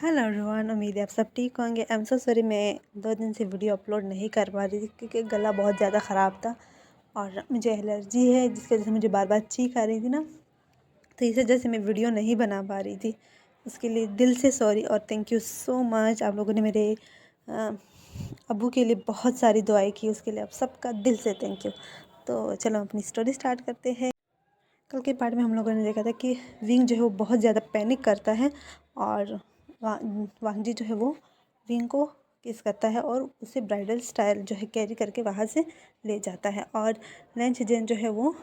Hello everyone, उम्मीद है आप सब ठीक होंगे। आई एम सो सॉरी, मैं 2 दिन से वीडियो अपलोड नहीं कर पा रही थी क्योंकि गला बहुत ज़्यादा ख़राब था और मुझे एलर्जी है जिसकी वजह से मुझे बार बार चीख आ रही थी ना, तो इस वजह से मैं वीडियो नहीं बना पा रही थी। उसके लिए दिल से सॉरी और थैंक यू सो मच। आप लोगों ने मेरे अब्बू के लिए बहुत सारी दुआएं की, उसके लिए आप सबका दिल से थैंक यू। तो चलो अपनी स्टोरी स्टार्ट करते हैं। कल के पार्ट में हम लोगों ने देखा था कि विंग जो है वो बहुत ज़्यादा पैनिक करता है और वांगजी जो है वो विंग को किस करता है और उसे ब्राइडल स्टाइल जो है कैरी करके वहाँ से ले जाता है। और लेंच जेन जो है वो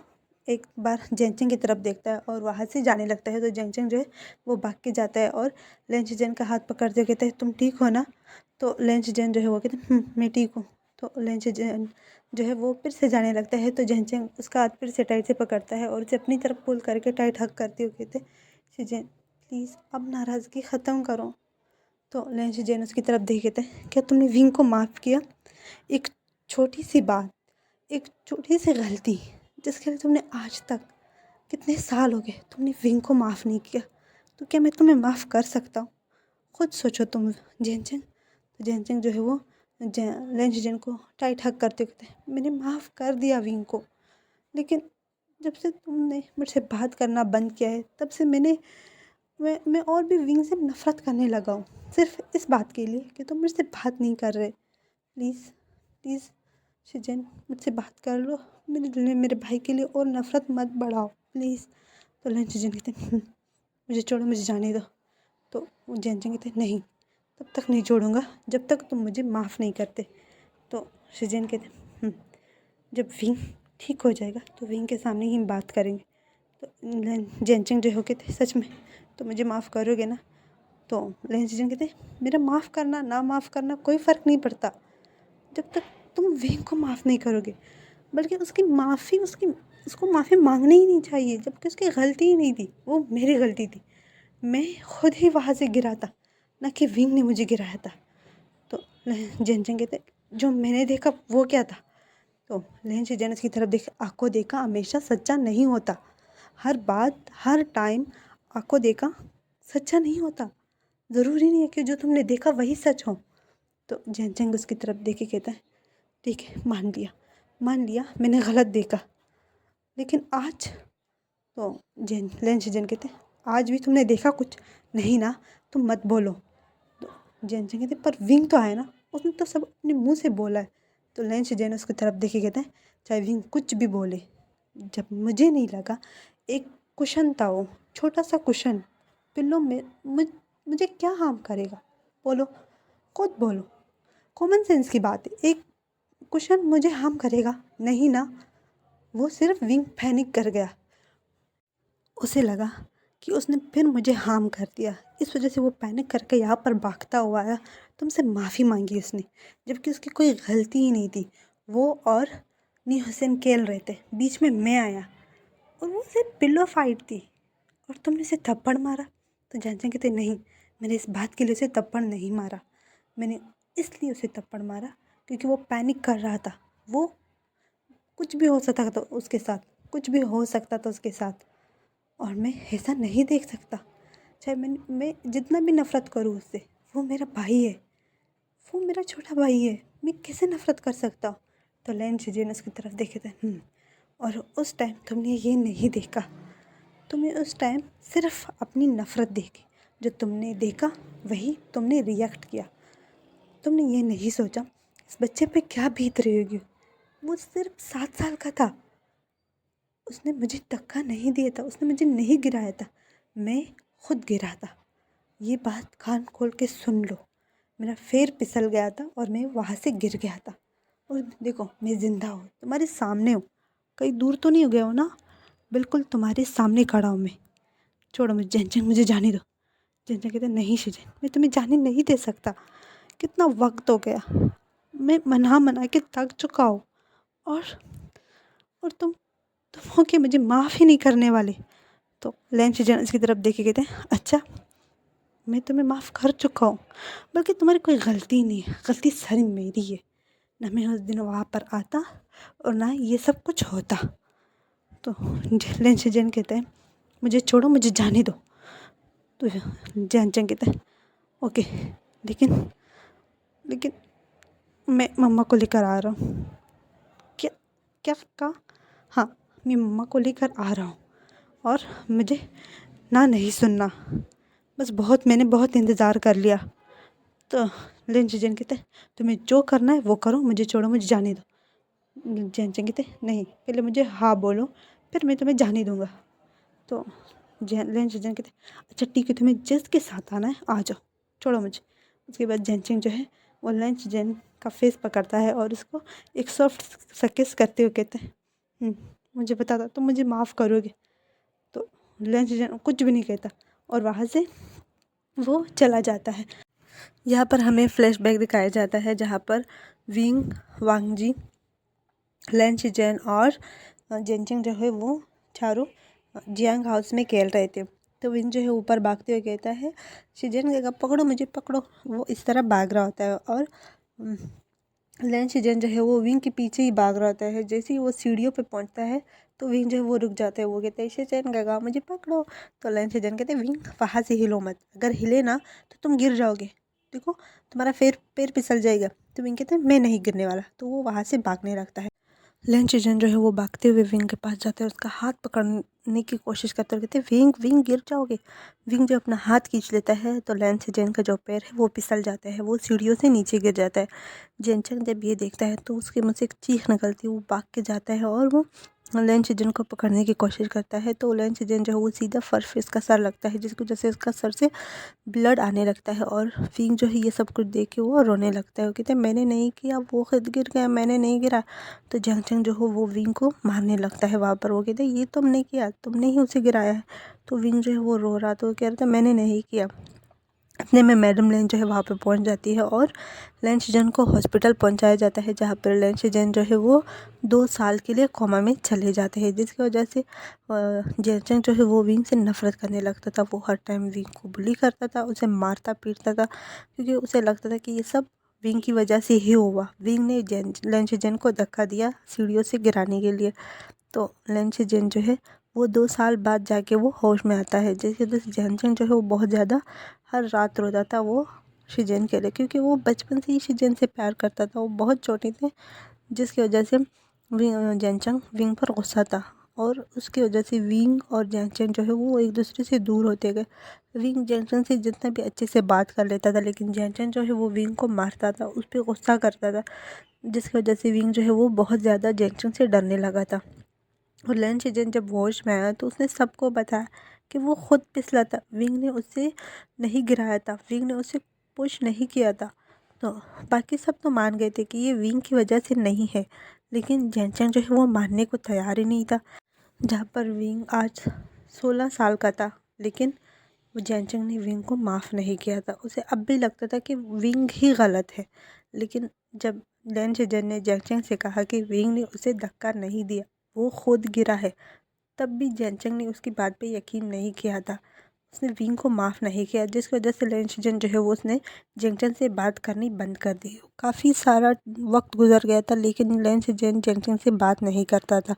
एक बार जेंचिंग की तरफ देखता है और वहाँ से जाने लगता है। तो जेंचिंग जो है वो भाग के जाता है और लेंच जेन का हाथ पकड़ते कहते हैं तुम ठीक हो ना। तो लेंच जेन जो है वो कहते हैं मैं ठीक हूँ। तो लेंच जेन जो है वो फिर से जाने लगता है। तो जेंचिंग उसका हाथ फिर से टाइट से पकड़ता है और उसे अपनी तरफ पुल करके टाइट हक करती हुए कहते शिजेन प्लीज़ अब नाराज़गी ख़त्म करो। तो लेंच जेन उसकी तरफ देखे थे, क्या तुमने विंग को माफ़ किया? एक छोटी सी बात, एक छोटी सी गलती जिसके लिए तुमने आज तक कितने साल हो गए तुमने विंग को माफ़ नहीं किया, तो क्या मैं तुम्हें माफ़ कर सकता हूँ? खुद सोचो तुम जेनचेंग। तो जेनचेंग जो है वो लेंच जेन को टाइट हक करते कहते हैं मैंने माफ़ कर दिया विंग को, लेकिन जब से तुमने मुझसे बात करना बंद किया है तब से मैं और भी विंग से नफ़रत करने लगा हूँ, सिर्फ इस बात के लिए कि तुम मुझसे बात नहीं कर रहे। प्लीज़ प्लीज़ शिजन मुझसे बात कर लो, मेरे दिल में मेरे भाई के लिए और नफ़रत मत बढ़ाओ प्लीज़। तो लेन शिजन कहते मुझे छोड़ो, मुझे जाने दो। तो वो जेनचेंग कहते नहीं, तब तक नहीं छोड़ूंगा जब तक तुम मुझे माफ़ नहीं करते। तो शिजन कहते जब विंग ठीक हो जाएगा तो विंग के सामने ही हम बात करेंगे। तो जेनचेंग जो हो कहते सच में तो मुझे माफ़ करोगे ना? तो लेंस कहते मेरा माफ़ करना ना माफ़ करना कोई फ़र्क नहीं पड़ता जब तक तुम विंग को माफ़ नहीं करोगे, बल्कि उसकी माफ़ी उसको माफ़ी मांगनी ही नहीं चाहिए जबकि उसकी गलती ही नहीं थी, वो मेरी गलती थी। मैं खुद ही वहाँ से गिरा था, ना कि विंग ने मुझे गिराया था। तो जेनचेंग कहते जो मैंने देखा वो क्या था? तो लेंस जेनस की तरफ आंखों देखा हमेशा सच्चा नहीं होता। हर बात हर टाइम आंखों देखा सच्चा नहीं होता। ज़रूरी नहीं है कि जो तुमने देखा वही सच हो। तो जेनचेंग उसकी तरफ देखे कहता है ठीक है मान लिया मैंने गलत देखा, लेकिन आज तो लेंस जेन कहते आज भी तुमने देखा कुछ नहीं ना, तुम मत बोलो। तो जेनचेंग कहते पर विंग तो आया ना, उसने तो सब अपने मुंह से बोला है। तो लेंस जेन उसकी तरफ देखे कहते हैं चाहे विंग कुछ भी बोले, जब मुझे नहीं लगा एक कुशन था वो छोटा सा कुशन पिल्लों में मुझे क्या हार्म करेगा? बोलो, खुद बोलो। कॉमन सेंस की बात है, एक कुशन मुझे हार्म करेगा नहीं ना। वो सिर्फ विंग पैनिक कर गया, उसे लगा कि उसने फिर मुझे हार्म कर दिया, इस वजह से वो पैनिक करके यहाँ पर भागता हुआ आया। तुमसे माफ़ी मांगी उसने जबकि उसकी कोई गलती ही नहीं थी। वो और नी हुसैन खेल रहे थे, बीच में मैं आया और वो सिर्फ पिल्लो फाइट थी और तुमने उसे थप्पड़ मारा। तो जानते कहते नहीं, मैंने इस बात के लिए उसे थप्पड़ नहीं मारा, मैंने इसलिए उसे थप्पड़ मारा क्योंकि वो पैनिक कर रहा था। वो कुछ भी हो सकता था उसके साथ, कुछ भी हो सकता था उसके साथ, और मैं ऐसा नहीं देख सकता। चाहे मैं जितना भी नफ़रत करूँ उससे, वो मेरा भाई है, वो मेरा छोटा भाई है, मैं कैसे नफ़रत कर सकता हूँ? तो लैन शिजेन उसकी तरफ देखे थे और उस टाइम तुमने ये नहीं देखा, तुम्हें उस टाइम सिर्फ अपनी नफ़रत देखी, जो तुमने देखा वही तुमने रिएक्ट किया। तुमने ये नहीं सोचा इस बच्चे पे क्या बीत रही होगी। वो सिर्फ 7 साल का था, उसने मुझे धक्का नहीं दिया था, उसने मुझे नहीं गिराया था, मैं खुद गिरा था। ये बात कान खोल के सुन लो, मेरा पैर फिसल गया था और मैं वहाँ से गिर गया था। और देखो मैं ज़िंदा हूँ, तुम्हारे सामने हूँ, कहीं दूर तो नहीं हो गया हो ना, बिल्कुल तुम्हारे सामने खड़ा हूँ मैं। छोड़ो मुझे जेनचेंग, मुझे जाने दो। जेनचेंग कहते नहीं शिजेन, मैं तुम्हें जाने नहीं दे सकता, कितना वक्त हो गया, मैं मना मना के थक चुका हूँ और तुम हो के मुझे माफ़ ही नहीं करने वाले। तो लेंस शिजेन इसकी तरफ देखे कहते अच्छा मैं तुम्हें माफ़ कर चुका हूँ, बल्कि तुम्हारी कोई गलती नहीं है, गलती सारी मेरी है, ना मैं उस दिन वहाँ पर आता और ना ये सब कुछ होता। तो लेंस शिजेन कहते हैं मुझे छोड़ो, मुझे जाने दो। तो जेनचेंग कहते हैं ओके, लेकिन लेकिन मैं मम्मा को लेकर आ रहा हूँ। क्या? क्या कहा? हाँ, मैं मम्मा को लेकर आ रहा हूँ और मुझे ना नहीं सुनना। बस मैंने बहुत इंतज़ार कर लिया। तो लेन जन कहते तुम्हें जो करना है वो करो, मुझे छोड़ो, मुझे जाने दो। जैन कहते नहीं, पहले मुझे हाँ बोलो, फिर मैं तुम्हें जाने दूँगा। तो लेन जन कहते अच्छा ठीक है, तुम्हें जिसके साथ आना है आ जाओ, छोड़ो मुझे। उसके बाद जैन जो है वो लंच जैन का फेस पकड़ता है और उसको एक सॉफ्ट सा किस करते हुए कहते हैं मुझे बता दो तुम मुझे माफ़ करोगे। तो लंच जैन कुछ भी नहीं कहता और वहाँ से वो चला जाता है। यहाँ पर हमें फ्लैशबैक दिखाया जाता है जहाँ पर विंग, वांगजी, लैन शिजन और जेनचिंग जो है वो चारों जियांग हाउस में खेल रहे थे। तो विंग जो है ऊपर भागते हुए कहता है शिजन कहेगा पकड़ो मुझे पकड़ो, वो इस तरह भाग रहा होता है और लैन शिजन जो है वो विंग के पीछे ही भाग रहा होता है। जैसे ही वो सीढ़ियों पे पहुंचता है तो विंग जो है वो रुक जाता है, वो कहते हैं शिजन कहेगा मुझे पकड़ो। तो लैन शिजन कहते हैं विंग वहाँ से हिलो मत, अगर हिले ना तो तुम गिर जाओगे, देखो तुम्हारा पैर फिसल जाएगा। तो विंग कहते हैं मैं नहीं गिरने वाला, तो वो वहाँ से भागने लगता है। लेन चिजन जो है वो भागते हुए विंग के पास जाते हैं, उसका हाथ पकड़ने की कोशिश करते हैं, कहते हैं विंग विंग गिर जाओगे। विंग जो अपना हाथ खींच लेता है तो लेन चिजन का जो पैर है वो फिसल जाता है, वो सीढ़ियों से नीचे गिर जाता है। जेनचंग जब ये देखता है तो उसके मुँह से एक चीख निकलती है, वो भाग के जाता है और वो लेन चिजन को पकड़ने की कोशिश करता है। तो लेन चिजन जो है वो सीधा फर्श पे इसका सर लगता है, जिसकी वजह से उसका सर से ब्लड आने लगता है और विंग जो है ये सब कुछ देख के वो रोने लगता है। वो कहते हैं मैंने नहीं किया, वो खुद गिर गया, मैंने नहीं गिरा। तो जंगचंग जो हो वो विंग को मारने लगता है वहाँ पर। वो कहते हैं ये तुमने किया, तुमने ही उसे गिराया है। तो विंग जो है वो रो रहा, तो वो कह रहा था मैंने नहीं किया। इतने में मैडम लेन जो है वहाँ पे पहुँच जाती है और लेन शिजन को हॉस्पिटल पहुँचाया जाता है, जहाँ पर लेन शिजन जो है वो 2 साल के लिए कोमा में चले जाते हैं, जिसकी वजह से जेचंग जो है वो विंग से नफरत करने लगता था। वो हर टाइम विंग को बुली करता था, उसे मारता पीटता था, क्योंकि उसे लगता था कि ये सब विंग की वजह से ही हुआ। विंग ने लेन शिजन को धक्का दिया सीढ़ियों से गिराने के लिए। तो लेन शिजन जो है वो 2 साल बाद जाके वो होश में आता है, जिसकी वजह से जेनचंग जो है वो बहुत ज़्यादा हर रात रोता था वो शिजन के लिए, क्योंकि वो बचपन से ही शिजन से प्यार करता था। वो बहुत छोटे थे, जिसकी वजह से जेनचंग विंग पर गुस्सा था और उसकी वजह से विंग और जेनचंग जो है वो एक दूसरे से दूर होते गए। विंग जेनचंग से जितना भी अच्छे से बात कर लेता था, लेकिन जेनचंग जो है वो विंग को मारता था, उस पर गुस्सा करता था, जिसकी वजह से विंग जो है वो बहुत ज़्यादा जेनचंग से डरने लगा था। और लेन शिजन जब होश में आया तो उसने सबको बताया कि वो खुद फिसला था, विंग ने उसे नहीं गिराया था, विंग ने उसे पुश नहीं किया था। तो बाकी सब तो मान गए थे कि ये विंग की वजह से नहीं है, लेकिन जेनचंग जो है वो मानने को तैयार ही नहीं था। जहाँ पर विंग आज 16 साल का था, लेकिन वो जेनचंग ने विंग को माफ़ नहीं किया था। उसे अब भी लगता था कि विंग ही गलत है, लेकिन जब लेन शिजन ने जेनचंग से कहा कि विंग ने उसे धक्का नहीं दिया, वो खुद गिरा है, तब भी जेनचंग ने उसकी बात पे यकीन नहीं किया था। उसने विंग को माफ़ नहीं किया, जिसकी वजह से लेन शिजन जो है वो उसने जेनचंग से बात करनी बंद कर दी। काफ़ी सारा वक्त गुजर गया था, लेकिन लेन शिजन जेनचंग से बात नहीं करता था।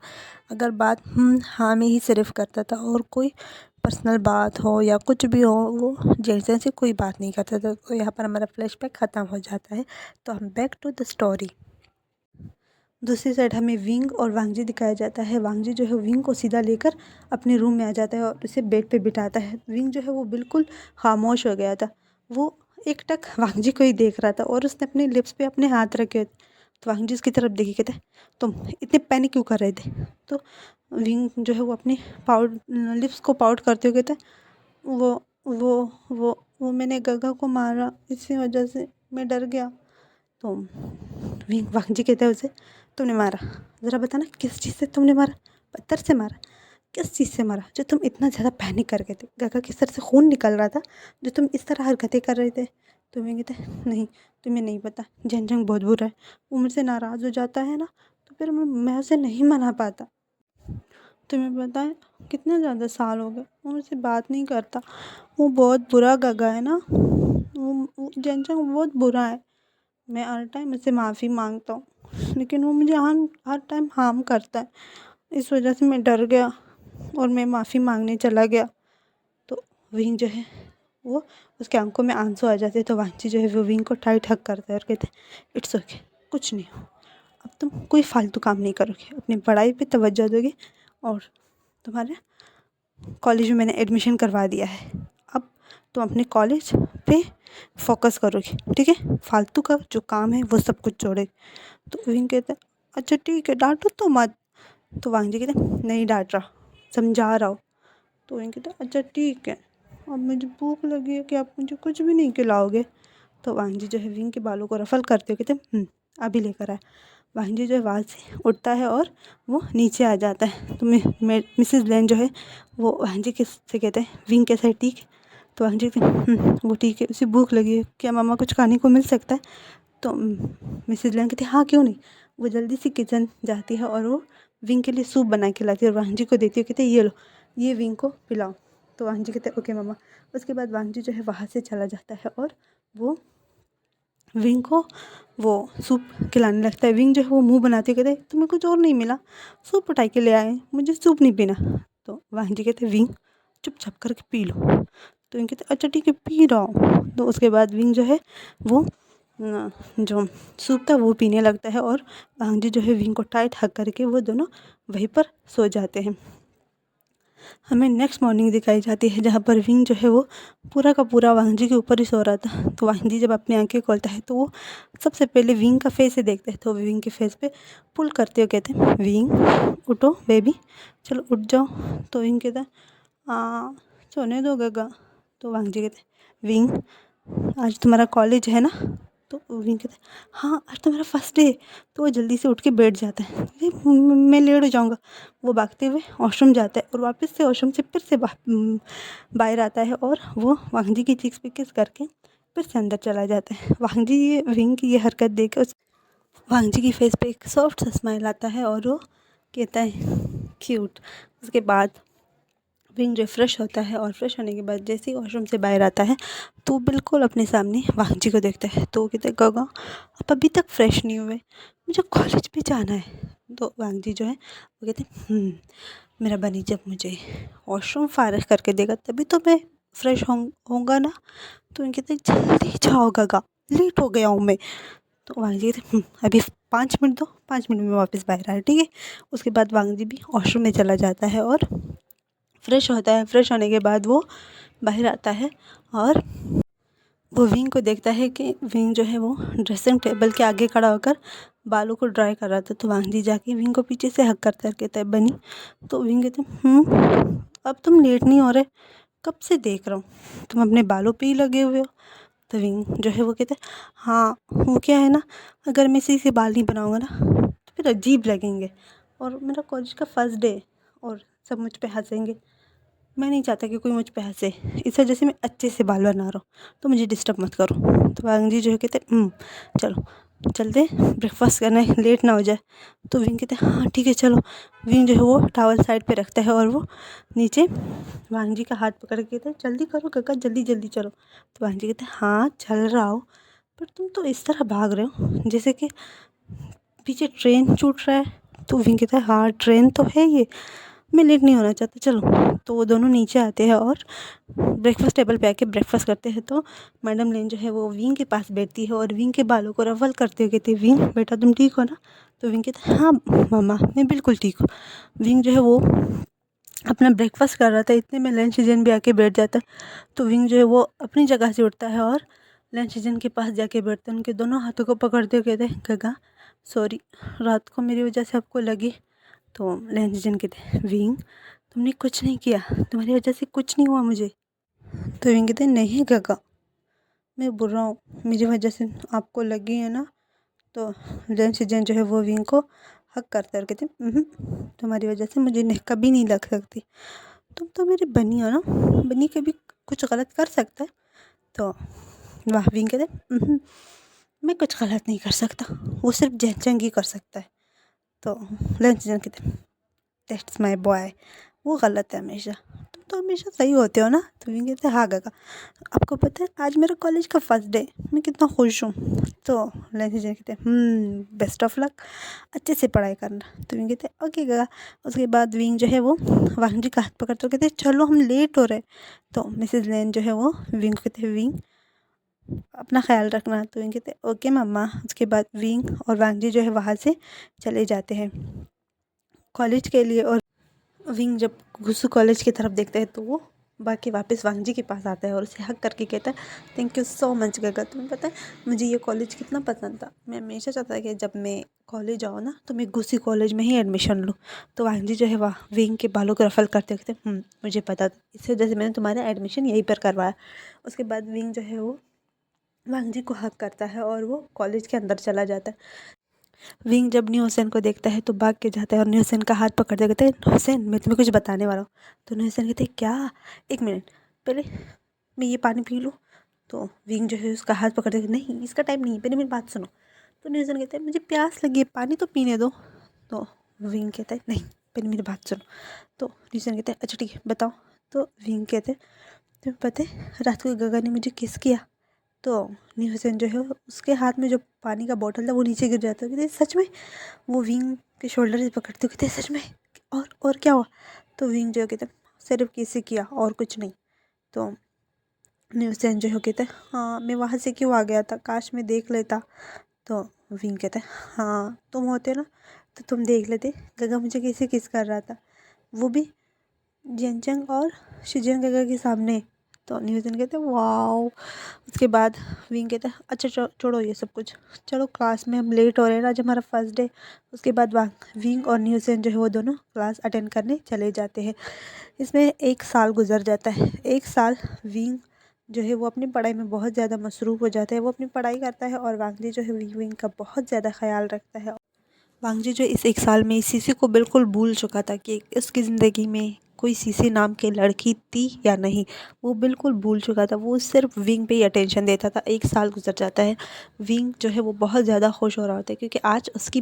अगर बात हाँ में ही सिर्फ करता था, और कोई पर्सनल बात हो या कुछ भी हो वो जेनचंग से कोई बात नहीं करता था। तो यहाँ पर हमारा फ्लैशबैक ख़त्म हो जाता है। तो हम बैक टू द स्टोरी। दूसरी साइड हमें विंग और वांगजी दिखाया जाता है। वांगजी जो है विंग को सीधा लेकर अपने रूम में आ जाता है और उसे बेड पे बिठाता है। विंग जो है वो बिल्कुल खामोश हो गया था, वो एकटक वांगजी को ही देख रहा था और उसने अपने लिप्स पे अपने हाथ रखे। तो वांगजी उसकी तरफ देखी, कहते तुम इतने पैनिक क्यों कर रहे थे। तो विंग जो है वो अपने पाउड लिप्स को पाउट करते हुए कहते वो वो वो मैंने गगा को मारा, इसी वजह से मैं डर गया। तो विंग वांगजी कहते हैं उसे तुमने मारा, ज़रा बताना किस चीज़ से तुमने मारा। पत्थर से मारा? किस चीज़ से मारा जो तुम इतना ज़्यादा पैनिक कर गए थे? गगा के सर से खून निकल रहा था जो तुम इस तरह हरकतें कर रहे थे। तो विंग कहते नहीं, तुम्हें नहीं पता, जेनचंग बहुत बुरा है, वो मुझसे नाराज़ हो जाता है ना, तो फिर मैं उसे नहीं मना पाता। तुम्हें पता है कितने ज़्यादा साल हो गए वो मुझसे बात नहीं करता, वो बहुत बुरा गगा है ना, वो जेनचंग बहुत बुरा है। मैं हर टाइम उससे माफ़ी मांगता हूँ, लेकिन वो मुझे हर टाइम हार्म करता है। इस वजह से मैं डर गया और मैं माफ़ी मांगने चला गया। तो विंग जो है वो उसके आंखों में आंसू आ जाते हैं। तो वांजी जो है वो विंग को टाइट हग करता है और कहते हैं इट्स ओके, कुछ नहीं हो, अब तुम कोई फालतू काम नहीं करोगे, अपनी पढ़ाई पे तवज्जो दोगे और तुम्हारे कॉलेज में मैंने एडमिशन करवा दिया है, अब तुम अपने कॉलेज पे फोकस करोगे, ठीक है, फालतू का जो काम है वो सब कुछ छोड़े। तो विंग कहता है अच्छा ठीक है, डांटो तो मत। तो वांजी कहते हैं नहीं डांट रहा, समझा रहा हूँ। तो विंग कहता है अच्छा ठीक है, अब मुझे भूख लगी है कि आप मुझे कुछ भी नहीं खिलाओगे। तो वांजी जो है विंग के बालों को रफल करते हुए कहते हैं अभी लेकर आए। वांजी जो है वहाँ से उठता है और वो नीचे आ जाता है। तो मिसेस लेन जो है वो वांजी के से कहते हैं विंग कैसा है, ठीक है। तो वांजी कहते हैं वो ठीक है, उसे भूख लगी है, क्या मामा कुछ खाने को मिल सकता है। तो मिसेस लेन कहती है हाँ क्यों नहीं। वो जल्दी से किचन जाती है और वो विंग के लिए सूप बना के लाती है और वांजी को देती है, कहते हैं ये लो, ये विंग को पिलाओ। तो वांजी कहते हैं ओके मामा। उसके बाद वांजी जो है वहाँ से चला जाता है और वो विंग को वो सूप खिलाने लगता है। विंग जो है वो मुंह बनाते कहते तुम्हें कुछ और नहीं मिला, सूप उठाई के ले आए, मुझे सूप नहीं पीना। तो वांजी कहते विंग चुपचाप करके पी लो। तो विंग कहते अच्छा ठीक है पी रहा हूँ। तो उसके बाद विंग जो है वो जो सूप था वो पीने लगता है और वांजी जो है विंग को टाइट हक करके वो दोनों वहीं पर सो जाते हैं। हमें नेक्स्ट मॉर्निंग दिखाई जाती है जहाँ पर विंग जो है वो पूरा का पूरा वांजी के ऊपर ही सो रहा था। तो वांजी जब अपनी आंखें खोलता है तो वो सबसे पहले विंग का फेस ही देखता है। तो विंग के फेस पे पुल करते हुए कहते हैं विंग उठो बेबी, चलो उठ जाओ। तो विंग कहता है सोने दो गगा। तो वांजी कहते हैं विंग आज तुम्हारा कॉलेज है ना। तो विंग कहता है हाँ आज तो मेरा फर्स्ट डे। तो वो जल्दी से उठ के बैठ जाता है, मैं लेट हो जाऊँगा। वो भागते हुए वॉशरूम जाता है और वापस से वॉशरूम से फिर से बाहर आता है और वो वांजी की चीक्स पे किस करके फिर से अंदर चला जाता है। वांजी ये विंग की ये हरकत देख कर वांजी की फेस पे एक सॉफ्ट सा स्माइल आता है और वो कहता है क्यूट। उसके बाद विंग जो फ्रेश होता है और फ्रेश होने के बाद जैसे ही वॉशरूम से बाहर आता है तो बिल्कुल अपने सामने वांजी को देखता है। तो वो कहते हैं गगा आप अभी तक फ्रेश नहीं हुए, मुझे कॉलेज भी जाना है। तो वांजी जो है वो कहते हैं मेरा बनी जब मुझे वॉशरूम फारग करके देगा तभी तो मैं फ्रेश होऊंगा ना। तो उनके कहते जल्दी जाओ गगा, लेट हो गया हूँ मैं। तो वांजी कहते अभी 5 मिनट दो, 5 मिनट में वापस बाहर आए, ठीक है। उसके बाद वांजी भी वॉशरूम में चला जाता है और फ्रेश होता है। फ्रेश होने के बाद वो बाहर आता है और वो विंग को देखता है कि विंग जो है वो ड्रेसिंग टेबल के आगे खड़ा होकर बालों को ड्राई कर रहा था। तो वांजी जाके विंग को पीछे से हक करता है, कहता है बनी। तो विंग कहते अब तुम लेट नहीं हो रहे, कब से देख रहा हूँ तुम अपने बालों पे ही लगे हुए हो। तो विंग जो है वो कहते हैं हाँ वो क्या है ना, अगर मैं सही से बाल नहीं बनाऊँगा ना तो फिर अजीब लगेंगे और मेरा कॉलेज का फर्स्ट डे और सब मुझ पे हंसेंगे, मैं नहीं चाहता कि कोई मुझ पे हंसे, इस वजह से मैं अच्छे से बाल बना रहा हूँ, तो मुझे डिस्टर्ब मत करो। तो वांजी जो है कहते चलो चलते ब्रेकफास्ट करना है, लेट ना हो जाए। तो विंग कहते हैं हाँ ठीक है चलो। विंग जो है वो टावल साइड पे रखता है और वो नीचे वांजी का हाथ पकड़ के कहते हैं जल्दी करो काका, जल्दी जल्दी चलो। तो वांजी कहते हैं हाँ चल रहा हो, पर तुम तो इस तरह भाग रहे हो जैसे कि पीछे ट्रेन छूट रहा है। तो विंग कहता है हाँ ट्रेन तो है ये, मैं लेट नहीं होना चाहता चलो। तो वो दोनों नीचे आते हैं और ब्रेकफास्ट टेबल पे आके ब्रेकफास्ट करते हैं। तो मैडम लेन जो है वो विंग के पास बैठती है और विंग के बालों को रफल करते हुए कहती है विंग बेटा तुम ठीक हो ना। तो विंग कहता है हाँ मामा मैं बिल्कुल ठीक हूँ। विंग जो है वो अपना ब्रेकफास्ट कर रहा था, इतने में लंच सीजन भी आके बैठ जाता है। तो विंग जो है वो अपनी जगह से उठता है और लंच सीजन के पास जाके बैठते हैं, उनके दोनों हाथों को पकड़ते हुए कहते हैं गगा सॉरी रात को मेरी वजह से आपको लगी। तो लंच सीजन कहते हैं विंग तुमने कुछ नहीं किया, तुम्हारी वजह से कुछ नहीं हुआ मुझे। तो विंग कहते नहीं गगा मैं बोल रहा हूँ मेरी वजह से आपको लगी है ना। तो लंच सीजन जो है वो विंग को हक करता है और कहते तुम्हारी वजह से मुझे कभी नहीं लग सकती, तुम तो मेरी बनी हो ना, बनी कभी कुछ गलत कर सकता है। तो वाह विंग कहते मैं कुछ गलत नहीं कर सकता, वो सिर्फ जंग ही कर सकता है। तो लंच सीजन कहते दैट्स माय बॉय, वो गलत है हमेशा। तुम तो हमेशा सही होते हो ना। तो विंग कहते हाँ गगा, आपको पता है आज मेरा कॉलेज का फर्स्ट डे, मैं कितना खुश हूँ। तो लेंसी जी कहते बेस्ट ऑफ लक, अच्छे से पढ़ाई करना। तो विंग कहते ओके गगा। उसके बाद विंग जो है वो वांग जी का हाथ पकड़ते कहते चलो हम लेट हो रहे। तो मिसेज लेन जो है वो विंग को कहते विंग अपना ख्याल रखना। तो विंग कहते ओके मम्मा। उसके बाद विंग और वांग जी जो है वहाँ से चले जाते हैं कॉलेज के लिए। और विंग जब घुसू कॉलेज की तरफ देखता है तो वो बाकी वापस वांग जी के पास आता है और उसे हक करके कहता है थैंक यू सो मच गगा। तुम्हें पता है मुझे ये कॉलेज कितना पसंद था। मैं हमेशा चाहता था कि जब मैं कॉलेज आऊँ ना तो मैं घुसी कॉलेज में ही एडमिशन लूँ। तो वांग जी जो है वह विंग के बालों को रफल करते कहते मुझे पता था, इस वजह से मैंने तुम्हारा एडमिशन यहीं पर करवाया। उसके बाद विंग जो है वो वांग जी को हक करता है और वो कॉलेज के अंदर चला जाता है। विंग जब न्यू हुसैन को देखता है तो भाग के जाता है और न्यू हुसैन का हाथ पकड़ते कहते हैं हुसैन मैं तुम्हें कुछ बताने वाला हूँ। तो न्यू हुसैन कहते हैं क्या, एक मिनट पहले मैं ये पानी पी लूँ। तो विंग जो है उसका हाथ पकड़ते नहीं इसका टाइम नहीं है, पहले मेरी बात सुनो। तो न्यू हुसैन कहते हैं मुझे प्यास लगी है, पानी तो पीने दो। तो विंग कहता है नहीं पहले मेरी बात सुनो। तो न्यू हुसैन कहते हैं अच्छा ठीक है बताओ। तो विंग कहते हैं तुम्हें पता है रात को गगा ने मुझे किस किया। तो न्यू हुसैन जो है उसके हाथ में जो पानी का बॉटल था वो नीचे गिर जाता है। कहते सच में। वो विंग के शोल्डर से पकड़ते कहते सच में। और क्या हुआ। तो विंग जो कहते सिर्फ किसी किया और कुछ नहीं। तो न्यू हुसैन जो है कहते हाँ मैं वहाँ से क्यों आ गया था, काश मैं देख लेता। तो विंग कहता है हाँ तुम होते ना तो तुम देख लेते गगा मुझे कैसे किस कर रहा था, वो भी जिनचंग और शिजन गगा के सामने। तो न्यूज़न कहते हैं वाओ। उसके बाद विंग कहता है अच्छा छोड़ो ये सब कुछ, चलो क्लास में हम लेट हो रहे हैं आज हमारा फर्स्ट डे। उसके बाद विंग और न्यूज़न जो है वो दोनों क्लास अटेंड करने चले जाते हैं। इसमें 1 साल गुजर जाता है। 1 साल विंग जो है वो अपनी पढ़ाई में बहुत ज़्यादा मसरूफ़ हो जाता है। वो अपनी पढ़ाई करता है और वांग जी जो है विंग का बहुत ज़्यादा ख्याल रखता है। वांग जी जो इस 1 साल में सीसी को बिल्कुल भूल चुका था कि उसकी ज़िंदगी में कोई सीसी नाम की लड़की थी या नहीं। वो बिल्कुल भूल चुका था, वो सिर्फ विंग पे ही अटेंशन देता था। 1 साल गुजर जाता है। विंग जो है वो बहुत ज़्यादा खुश हो रहा होता है क्योंकि आज उसकी